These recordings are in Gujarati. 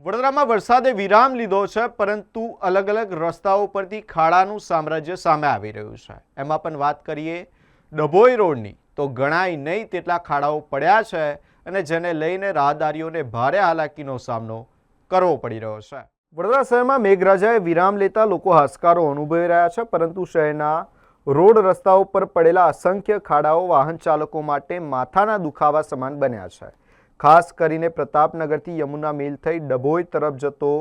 વડોદરામાં વરસાદે વિરામ લીધો છે, પરંતુ અલગ અલગ રસ્તાઓ પરથી ખાડાનું સામ્રાજ્ય સામે આવી રહ્યું છે। એમાં પણ વાત કરીએ ડભોઈ રોડની, તો ગણાય નહીં તેટલા ખાડાઓ પડ્યા છે અને જેને લઈને રાહદારીઓને ભારે હાલાકીનો સામનો કરવો પડી રહ્યો છે। વડોદરા શહેરમાં મેઘરાજાએ વિરામ લેતા લોકો હાશકારો અનુભવી રહ્યા છે, પરંતુ શહેરના રોડ રસ્તાઓ પર પડેલા અસંખ્ય ખાડાઓ વાહન ચાલકો માટે માથાના દુખાવા સમાન બન્યા છે। ખાસ કરીને પ્રતાપનગરથી યમુના મિલ થઈ ડભોઈ તરફ જતો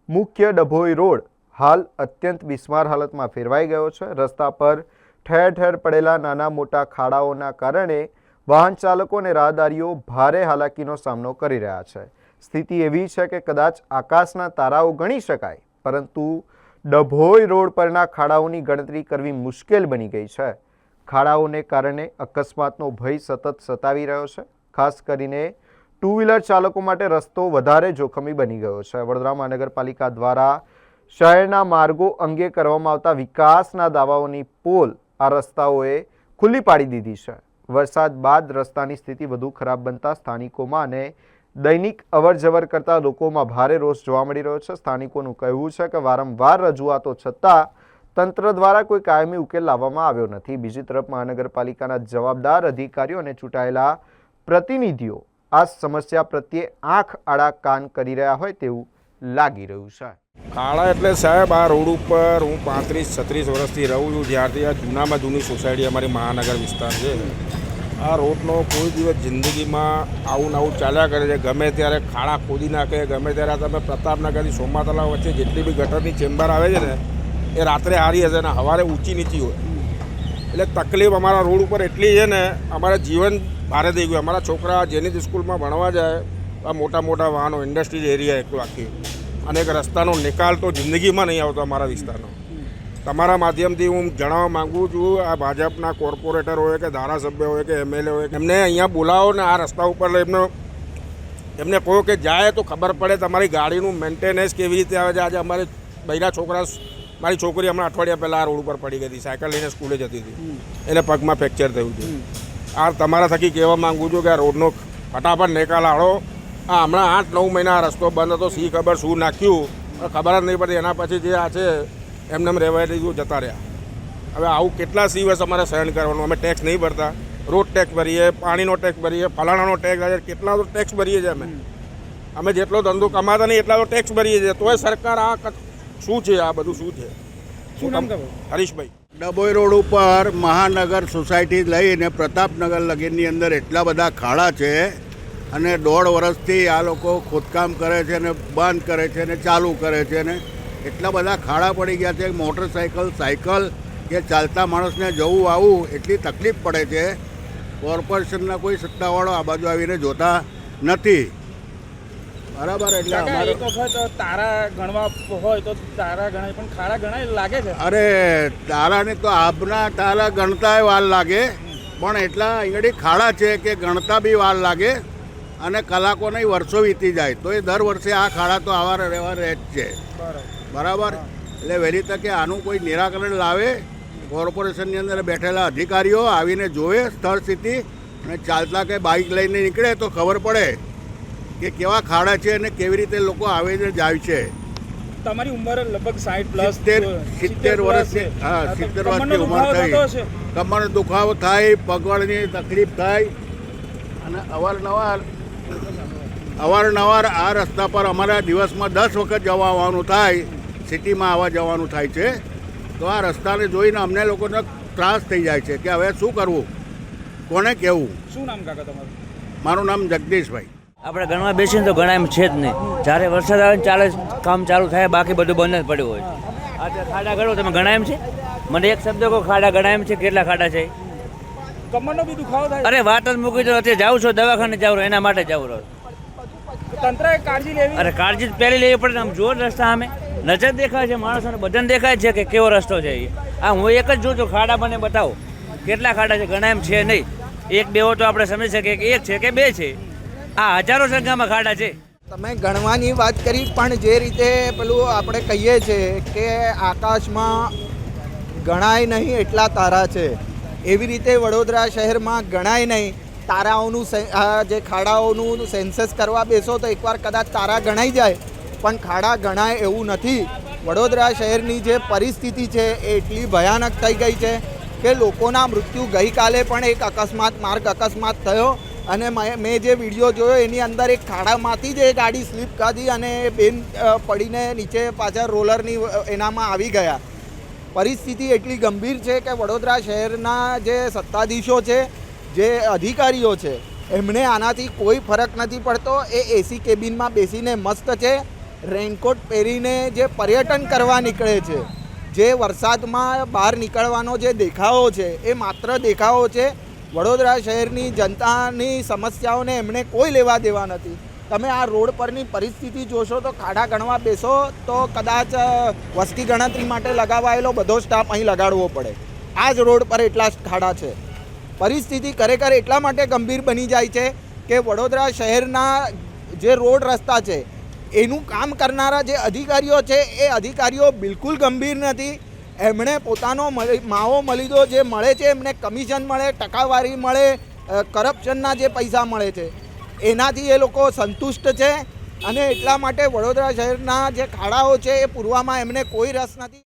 મુખ્ય ડભોઈ રોડ હાલ અત્યંત બિસ્માર હાલતમાં ફેરવાઈ ગયો છે। રસ્તા પર ઠેર ઠેર પડેલા નાના મોટા ખાડાઓના કારણે વાહન ચાલકો અને રાહદારીઓ ભારે હાલાકીનો સામનો કરી રહ્યા છે। સ્થિતિ એવી છે કે કદાચ આકાશના તારાઓ ગણી શકાય, પરંતુ ડભોઈ રોડ પરના ખાડાઓની ગણતરી કરવી મુશ્કેલ બની ગઈ છે। ખાડાઓને કારણે અકસ્માતનો ભય સતત સતાવી રહ્યો છે। ખાસ કરીને ટુ વ્હીલર ચાલકો માટે રસ્તો વધારે જોખમી બની ગયો છે। વડોદરા મહાનગરપાલિકા દ્વારા શહેરના માર્ગો અંગે કરવામાં આવતા વિકાસના દાવાઓની પોલ આ રસ્તાઓએ ખુલ્લી પાડી દીધી છે। વરસાદ બાદ રસ્તાની સ્થિતિ વધુ ખરાબ બનતા સ્થાનિકોમાં અને દૈનિક અવરજવર કરતા લોકોમાં ભારે રોષ જોવા મળી રહ્યો છે। સ્થાનિકોનું કહેવું છે કે વારંવાર રજૂઆતો છતાં તંત્ર દ્વારા કોઈ કાયમી ઉકેલ લાવવામાં આવ્યો નથી। બીજી તરફ મહાનગરપાલિકાના જવાબદાર અધિકારીઓ અને ચૂંટાયેલા પ્રતિનિધિઓ આ સમસ્યા પ્રત્યે આંખ આડા કાન કરી રહ્યા હોય તેવું લાગી રહ્યું છે। ખાડા એટલે સાહેબ આ રોડ ઉપર હું 35-36 વર્ષથી રહું છું, જ્યારથી આ જૂનામાં જૂની સોસાયટી અમારી મહાનગર વિસ્તાર છે। આ રોડનો કોઈ દિવસ જિંદગીમાં આવું આવું ચાલ્યા કરે છે। ગમે ત્યારે ખાડા ખોદી નાખે, ગમે ત્યારે તમે પ્રતાપનગરથી સોમા તલાવ વચ્ચે જેટલી બી ગટરની ચેમ્બર આવે છે ને એ રાત્રે હારી હશે ને સવારે ઊંચી નીચી હોય, એટલે તકલીફ અમારા રોડ ઉપર એટલી છે ને અમારા જીવન ભારે થઈ ગયું। અમારા છોકરા જેની સ્કૂલમાં ભણવા જાય, આ મોટા મોટા વાહનો, ઇન્ડસ્ટ્રીઝ એરિયા એટલું આખી, અને એક રસ્તાનો નિકાલ તો જિંદગીમાં નહીં આવતો અમારા વિસ્તારનો। તમારા માધ્યમથી હું જણાવવા માગું છું, આ ભાજપના કોર્પોરેટર હોય કે ધારાસભ્ય હોય કે એમએલએ હોય, એમને અહીંયા બોલાવો ને આ રસ્તા ઉપર એમને કહો કે જાય તો ખબર પડે તમારી ગાડીનું મેન્ટેનન્સ કેવી રીતે આવે છે। આજે અમારે બૈરા છોકરા, મારી છોકરી હમણાં અઠવાડિયા પહેલાં આ રોડ ઉપર પડી ગઈ હતી, સાયકલ લઈને સ્કૂલે જતી હતી, એને પગમાં ફ્રેક્ચર થયું છે। આ તમારા થકી કહેવા માગું છું કે આ રોડનો ફટાફટ નિકાલ આવો। આ હમણાં 8-9 મહિના આ રસ્તો બંધ હતો, શી ખબર શું નાખ્યું ખબર જ નહીં પડતી। એના પછી જે આ છે એમને રહેવાય દીધું, જતા રહ્યા। હવે આવું કેટલા દિવસ અમારે સહન કરવાનું? અમે ટેક્સ નહીં ભરતા, રોડ ટેક્સ ભરીએ, પાણીનો ટેક્સ ભરીએ, ફલાણાનો ટેક્સ આવે, કેટલા તો ટેક્સ ભરીએ છીએ અમે જેટલો ધંધો કમાતા નહીં એટલા તો ટેક્સ ભરીએ છીએ, તોય સરકાર આ શું છે? આ બધું શું છે? શું નામ કહો? હરીશભાઈ। ડભોઈ રોડ ઉપર મહાનગર સોસાયટી લઈને પ્રતાપનગર લગીનની અંદર એટલા બધા ખાડા છે, અને 1.5 વર્ષથી આ લોકો ખોદકામ કરે છે ને બંધ કરે છે ને ચાલુ કરે છે, ને એટલા બધા ખાડા પડી ગયા છે। મોટરસાઇકલ, સાયકલ કે ચાલતા માણસને જવું આવવું એટલી તકલીફ પડે છે। કોર્પોરેશનના કોઈ સત્તાવાળો આ બાજુ આવીને જોતા નથી, બરાબર? એટલે અમારે એક વખત તારા ગણવા હોય તો તારા ગણાય, પણ ખાડા ગણાય લાગે છે? અરે તારાને તો આપના તારા ગણતાય વાર લાગે, પણ એટલા અહીંયાથી ખાડા છે કે ગણતા બી વાર લાગે, અને કલાકો નહીં વર્ષો વીતી જાય તો એ દર વર્ષે આ ખાડા તો આવા રહેવા રહે જ છે, બરાબર? એટલે વહેલી તકે આનું કોઈ નિરાકરણ લાવે, કોર્પોરેશનની અંદર બેઠેલા અધિકારીઓ આવીને જોવે સ્થળ સ્થિતિ, અને ચાલતા કે બાઇક લઈને નીકળે તો ખબર પડે કે કેવા ખાડા છે અને કેવી રીતે લોકો આવે છે જાય છે। તમારી ઉંમર લગભગ 60 પ્લસ, 70 વર્ષની, હા 70 વર્ષની ઉંમર થઈ, કમરનો દુખાવો થાય, પગવાળની તકલીફ થાય, અને અવારનવાર આ રસ્તા પર અમારા દિવસમાં 10 વખત જવા આવવાનું થાય, સિટીમાં આવવા જવાનું થાય છે। તો આ રસ્તાને જોઈને અમને લોકોને ત્રાસ થઈ જાય છે કે હવે શું કરવું, કોને કહેવું? શું નામ કાકા તમારું? મારું નામ જગદીશભાઈ। આપણે ગણવા બેસીને તો ગણાય એમ છે જ નહીં। જ્યારે વરસાદ આવે ચાલે કામ ચાલુ થાય, બાકી બધું બંધ જ પડ્યું હોય। આજે ખાડા ગણો તમે ગણાય એમ છે? મને એક શબ્દ કહો, ખાડા ગણાય એમ છે? કેટલા ખાડા છે? કમરનો બી દુખાવો થાય? અરે વાત જ મૂકી દો, અત્યારે જાઉં છો દવાખાને જાવ રહો, એના માટે જાવ રહો। તંત્રએ કાળજી લેવી? અરે કાળજી પહેલી લેવી પડે ને, આમ જુઓ રસ્તા સામે નજર દેખાય છે, માણસોને બધાને દેખાય છે કે કેવો રસ્તો છે એ। આ હું એક જ જોઉં છું, ખાડા મને બતાવો કેટલા ખાડા છે, ગણાય એમ છે નહીં। એક બે તો આપણે સમજી શકીએ કે એક છે કે બે છે, આ હજારો સંખ્યામાં ખાડા છે। તમે ગણવાની વાત કરી, પણ જે રીતે પેલું આપણે કહીએ છીએ કે આકાશમાં ગણાય નહીં એટલા તારા છે, એવી રીતે વડોદરા શહેરમાં ગણાય નહીં તારાઓનું, જે ખાડાઓનું સેન્સસ કરવા બેસો તો એકવાર કદાચ તારા ગણાઈ જાય પણ ખાડા ગણાય એવું નથી. વડોદરા શહેરની જે પરિસ્થિતિ છે એ એટલી ભયાનક થઈ ગઈ છે કે લોકોના મૃત્યુ ગઈકાલે પણ એક માર્ગ અકસ્માત થયો અને મેં જે વિડીયો જોયો એની અંદર એક ખાડામાંથી જ એ ગાડી સ્લીપ ખાધી અને બેન પડીને નીચે પાછળ રોલરની એનામાં આવી ગયા. પરિસ્થિતિ એટલી ગંભીર છે કે વડોદરા શહેરના જે સત્તાધીશો છે, જે અધિકારીઓ છે, એમને આનાથી કોઈ ફરક નથી પડતો. એ એસી કેબિનમાં બેસીને મસ્ત છે, રેનકોટ પહેરીને જે પર્યટન કરવા નીકળે છે, જે વરસાદમાં બહાર નીકળવાનો જે દેખાવો છે એ માત્ર દેખાવો છે. વડોદરા શહેરની જનતાની સમસ્યાઓને એમણે કોઈ લેવા દેવા નથી. તમે આ રોડ પરની પરિસ્થિતિ જોશો તો ખાડા ગણવા બેસો તો કદાચ વસ્તી ગણતરી માટે લગાવાયેલો બધો સ્ટાફ અહીં લગાડવો પડે. આ જ રોડ પર એટલા ખાડા છે. પરિસ્થિતિ ખરેખર એટલા માટે ગંભીર બની જાય છે કે વડોદરા શહેરના જે રોડ રસ્તા છે એનું કામ કરનારા જે અધિકારીઓ છે એ અધિકારીઓ બિલકુલ ગંભીર નથી. એમણે પોતાનો માવો મલીદો જે મળે છે, એમને કમિશન મળે, ટકાવારી મળે, કરપ્શનના જે પૈસા મળે છે એનાથી એ લોકો સંતુષ્ટ છે અને એટલા માટે વડોદરા શહેરના જે ખાડાઓ છે એ પૂરવામાં એમને કોઈ રસ નથી.